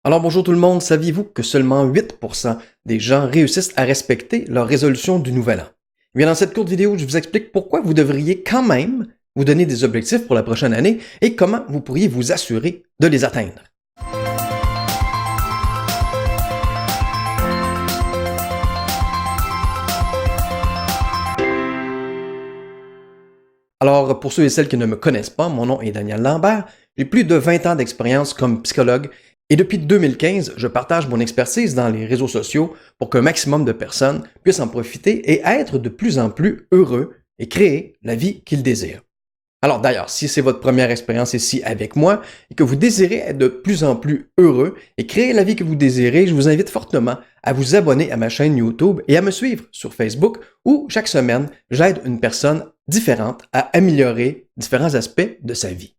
Alors bonjour tout le monde, saviez-vous que seulement 8% des gens réussissent à respecter leur résolution du nouvel an? Eh bien, dans cette courte vidéo, je vous explique pourquoi vous devriez quand même vous donner des objectifs pour la prochaine année et comment vous pourriez vous assurer de les atteindre. Alors, pour ceux et celles qui ne me connaissent pas, mon nom est Daniel Lambert, j'ai plus de 20 ans d'expérience comme psychologue et depuis 2015, je partage mon expertise dans les réseaux sociaux pour qu'un maximum de personnes puissent en profiter et être de plus en plus heureux et créer la vie qu'ils désirent. Alors d'ailleurs, si c'est votre première expérience ici avec moi et que vous désirez être de plus en plus heureux et créer la vie que vous désirez, je vous invite fortement à vous abonner à ma chaîne YouTube et à me suivre sur Facebook où chaque semaine, j'aide une personne différente à améliorer différents aspects de sa vie.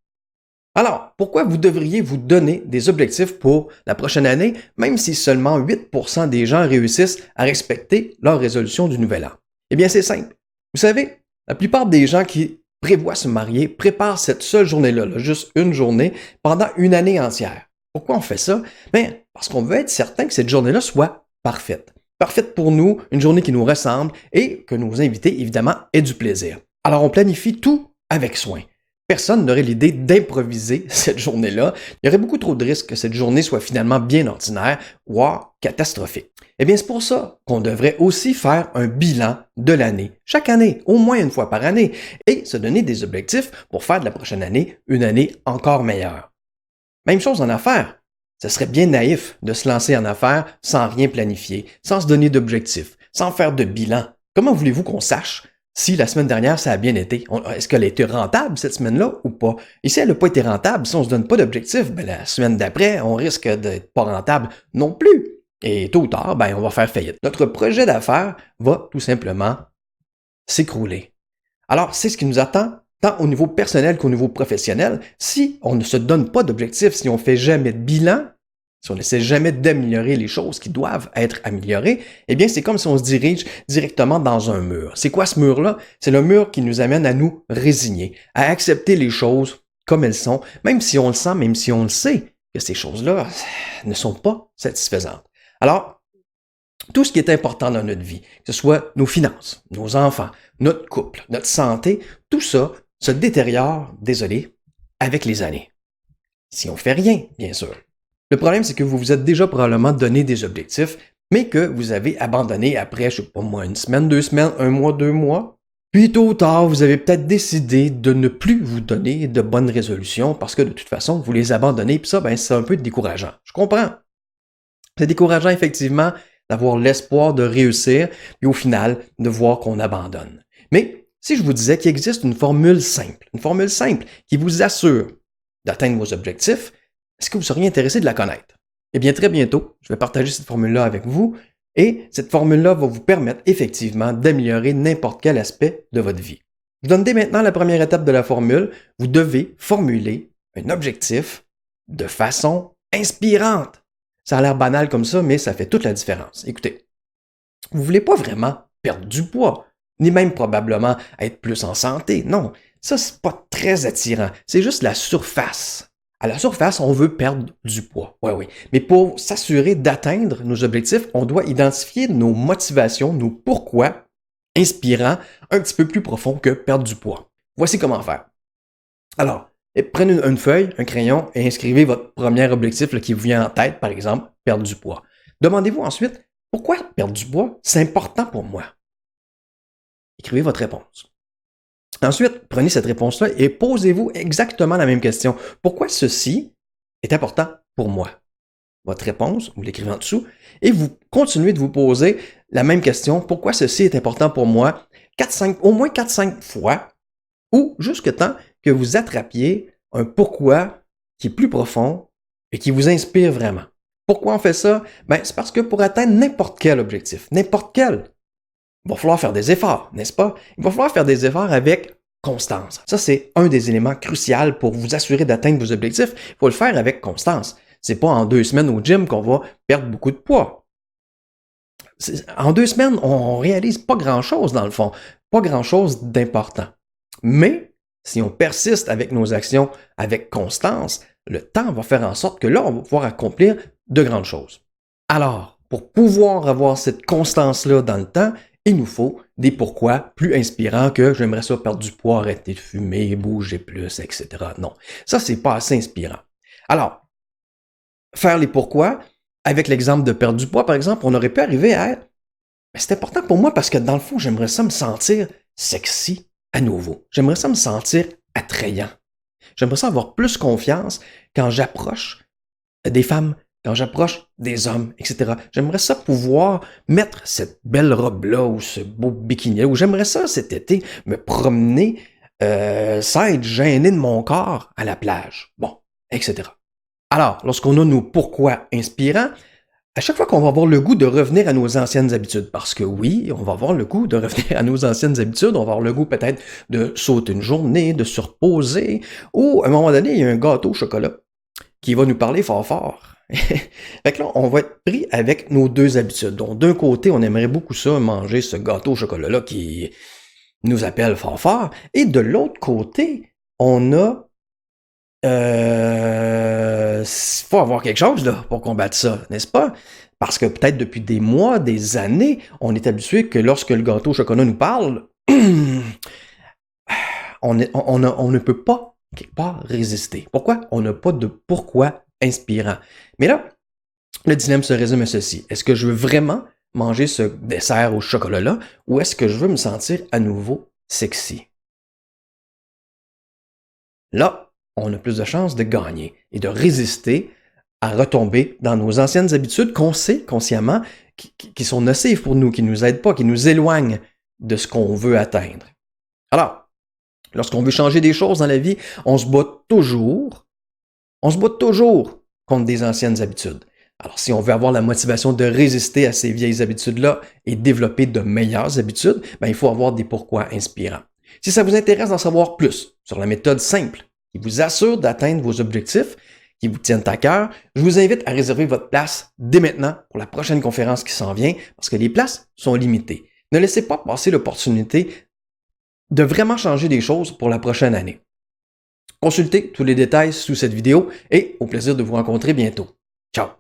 Alors, pourquoi vous devriez vous donner des objectifs pour la prochaine année, même si seulement 8% des gens réussissent à respecter leur résolution du nouvel an? Eh bien, c'est simple. Vous savez, la plupart des gens qui prévoient se marier préparent cette seule journée-là, juste une journée, pendant une année entière. Pourquoi on fait ça? Bien, parce qu'on veut être certain que cette journée-là soit parfaite. Parfaite pour nous, une journée qui nous ressemble et que nos invités, évidemment, aient du plaisir. Alors, on planifie tout avec soin. Personne n'aurait l'idée d'improviser cette journée-là. Il y aurait beaucoup trop de risques que cette journée soit finalement bien ordinaire, voire catastrophique. Eh bien, c'est pour ça qu'on devrait aussi faire un bilan de l'année, chaque année, au moins une fois par année, et se donner des objectifs pour faire de la prochaine année une année encore meilleure. Même chose en affaires. Ce serait bien naïf de se lancer en affaires sans rien planifier, sans se donner d'objectifs, sans faire de bilan. Comment voulez-vous qu'on sache si la semaine dernière, ça a bien été? Est-ce qu'elle a été rentable cette semaine-là ou pas? Et si elle n'a pas été rentable, si on ne se donne pas d'objectif, la semaine d'après, on risque d'être pas rentable non plus. Et tôt ou tard, on va faire faillite. Notre projet d'affaires va tout simplement s'écrouler. Alors, c'est ce qui nous attend, tant au niveau personnel qu'au niveau professionnel. Si on ne se donne pas d'objectif, si on ne fait jamais de bilan, si on n'essaie jamais d'améliorer les choses qui doivent être améliorées, eh bien, c'est comme si on se dirige directement dans un mur. C'est quoi ce mur-là? C'est le mur qui nous amène à nous résigner, à accepter les choses comme elles sont, même si on le sent, même si on le sait que ces choses-là ne sont pas satisfaisantes. Alors, tout ce qui est important dans notre vie, que ce soit nos finances, nos enfants, notre couple, notre santé, tout ça se détériore, désolé, avec les années. Si on fait rien, bien sûr. Le problème, c'est que vous vous êtes déjà probablement donné des objectifs, mais que vous avez abandonné après, je sais pas moi, une semaine, 2 semaines, 1 mois, 2 mois. Puis tôt ou tard, vous avez peut-être décidé de ne plus vous donner de bonnes résolutions parce que de toute façon, vous les abandonnez. Puis ça, c'est un peu décourageant. Je comprends. C'est décourageant, effectivement, d'avoir l'espoir de réussir, puis au final, de voir qu'on abandonne. Mais si je vous disais qu'il existe une formule simple qui vous assure d'atteindre vos objectifs, est-ce que vous seriez intéressé de la connaître? Eh bien, très bientôt, je vais partager cette formule-là avec vous et cette formule-là va vous permettre effectivement d'améliorer n'importe quel aspect de votre vie. Je vous donne dès maintenant la première étape de la formule. Vous devez formuler un objectif de façon inspirante. Ça a l'air banal comme ça, mais ça fait toute la différence. Écoutez, vous ne voulez pas vraiment perdre du poids, ni même probablement être plus en santé. Non, ça, c'est pas très attirant. C'est juste la surface. À la surface, on veut perdre du poids. Oui. Mais pour s'assurer d'atteindre nos objectifs, on doit identifier nos motivations, nos pourquoi inspirants un petit peu plus profonds que perdre du poids. Voici comment faire. Alors, prenez une feuille, un crayon et inscrivez votre premier objectif qui vous vient en tête, par exemple, perdre du poids. Demandez-vous ensuite, pourquoi perdre du poids, c'est important pour moi? Écrivez votre réponse. Ensuite, prenez cette réponse-là et posez-vous exactement la même question. Pourquoi ceci est important pour moi? Votre réponse, vous l'écrivez en dessous, et vous continuez de vous poser la même question. Pourquoi ceci est important pour moi? Au moins 4-5 fois, ou jusqu'à temps que vous attrapiez un pourquoi qui est plus profond et qui vous inspire vraiment. Pourquoi on fait ça? C'est parce que pour atteindre n'importe quel objectif, n'importe quel, il va falloir faire des efforts, n'est-ce pas? Il va falloir faire des efforts avec constance. Ça, c'est un des éléments cruciaux pour vous assurer d'atteindre vos objectifs. Il faut le faire avec constance. C'est pas en 2 semaines au gym qu'on va perdre beaucoup de poids. En 2 semaines, on réalise pas grand-chose dans le fond. Pas grand-chose d'important. Mais, si on persiste avec nos actions avec constance, le temps va faire en sorte que là, on va pouvoir accomplir de grandes choses. Alors, pour pouvoir avoir cette constance-là dans le temps, il nous faut des pourquoi plus inspirants que j'aimerais ça perdre du poids, arrêter de fumer, bouger plus, etc. Non, ça, c'est pas assez inspirant. Alors, faire les pourquoi, avec l'exemple de perdre du poids, par exemple, on aurait pu arriver à c'est important pour moi parce que dans le fond, j'aimerais ça me sentir sexy à nouveau. J'aimerais ça me sentir attrayant. J'aimerais ça avoir plus confiance quand j'approche des femmes, quand j'approche des hommes, etc. J'aimerais ça pouvoir mettre cette belle robe-là ou ce beau bikini ou j'aimerais ça cet été me promener sans être gêné de mon corps à la plage. Bon, etc. Alors, lorsqu'on a nos pourquoi inspirants, à chaque fois qu'on va avoir le goût de revenir à nos anciennes habitudes, parce que oui, on va avoir le goût de revenir à nos anciennes habitudes, on va avoir le goût peut-être de sauter une journée, de se reposer, ou à un moment donné, il y a un gâteau au chocolat qui va nous parler fort fort. Fait que là, on va être pris avec nos deux habitudes. Donc, d'un côté, on aimerait beaucoup ça, manger ce gâteau au chocolat-là qui nous appelle fort fort, et de l'autre côté, on a faut avoir quelque chose là, pour combattre ça, n'est-ce pas? Parce que peut-être depuis des mois, des années, on est habitué que lorsque le gâteau au chocolat nous parle, on ne peut pas, quelque part, résister. Pourquoi? On n'a pas de pourquoi inspirant. Mais là, le dilemme se résume à ceci. Est-ce que je veux vraiment manger ce dessert au chocolat-là ou est-ce que je veux me sentir à nouveau sexy? Là, on a plus de chances de gagner et de résister à retomber dans nos anciennes habitudes qu'on sait consciemment qui sont nocives pour nous, qui ne nous aident pas, qui nous éloignent de ce qu'on veut atteindre. Alors, lorsqu'on veut changer des choses dans la vie, on se bat toujours contre des anciennes habitudes. Alors, si on veut avoir la motivation de résister à ces vieilles habitudes-là et développer de meilleures habitudes, il faut avoir des pourquoi inspirants. Si ça vous intéresse d'en savoir plus sur la méthode simple qui vous assure d'atteindre vos objectifs, qui vous tiennent à cœur, je vous invite à réserver votre place dès maintenant pour la prochaine conférence qui s'en vient parce que les places sont limitées. Ne laissez pas passer l'opportunité de vraiment changer des choses pour la prochaine année. Consultez tous les détails sous cette vidéo et au plaisir de vous rencontrer bientôt. Ciao!